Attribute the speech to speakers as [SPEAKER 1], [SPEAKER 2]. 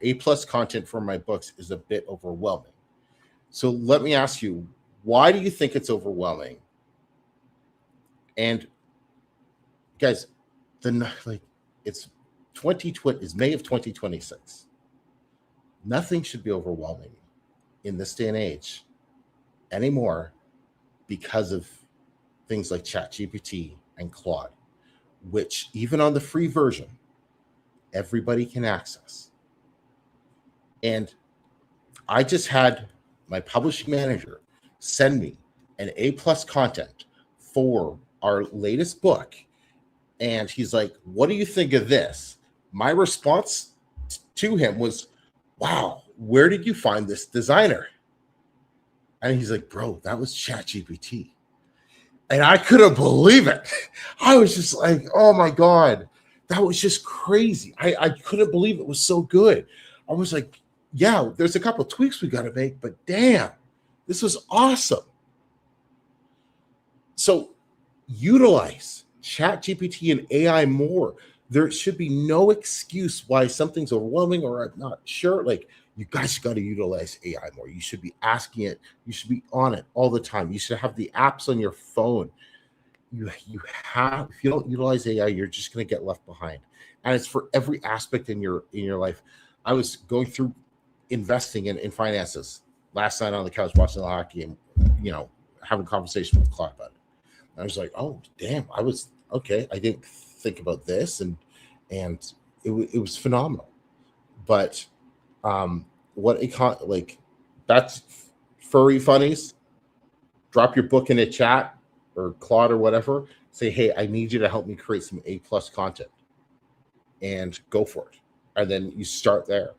[SPEAKER 1] A plus content for my books is a bit overwhelming. So let me ask you, why do you think it's overwhelming? And guys, it's 2020 is May of 2026. Nothing should be overwhelming in this day and age anymore because of things like ChatGPT and Claude, which even on the free version, everybody can access. And I just had my publishing manager send me an A plus content for our latest book. And he's like, what do you think of this? My response to him was, wow, where did you find this designer? And he's like, bro, that was ChatGPT. And I couldn't believe it. I was just like, oh my God, that was just crazy. I couldn't believe it was so good. I was like, yeah, there's a couple of tweaks we got to make, but damn, this was awesome. So utilize ChatGPT and AI more. There should be no excuse why something's overwhelming or I'm not sure. Like, you guys got to utilize AI more. You should be asking it. You should be on it all the time. You should have the apps on your phone. You have, if you don't utilize AI, you're just going to get left behind. And it's for every aspect in your life. I was going through investing in finances last night on the couch watching the hockey game, having a conversation with Claude about it. And I was like, oh damn, I was okay. I didn't think about this, and it was phenomenal. But that's furry funnies. Drop your book in a chat or Claude or whatever. Say, hey, I need you to help me create some A plus content, and go for it. And then you start there.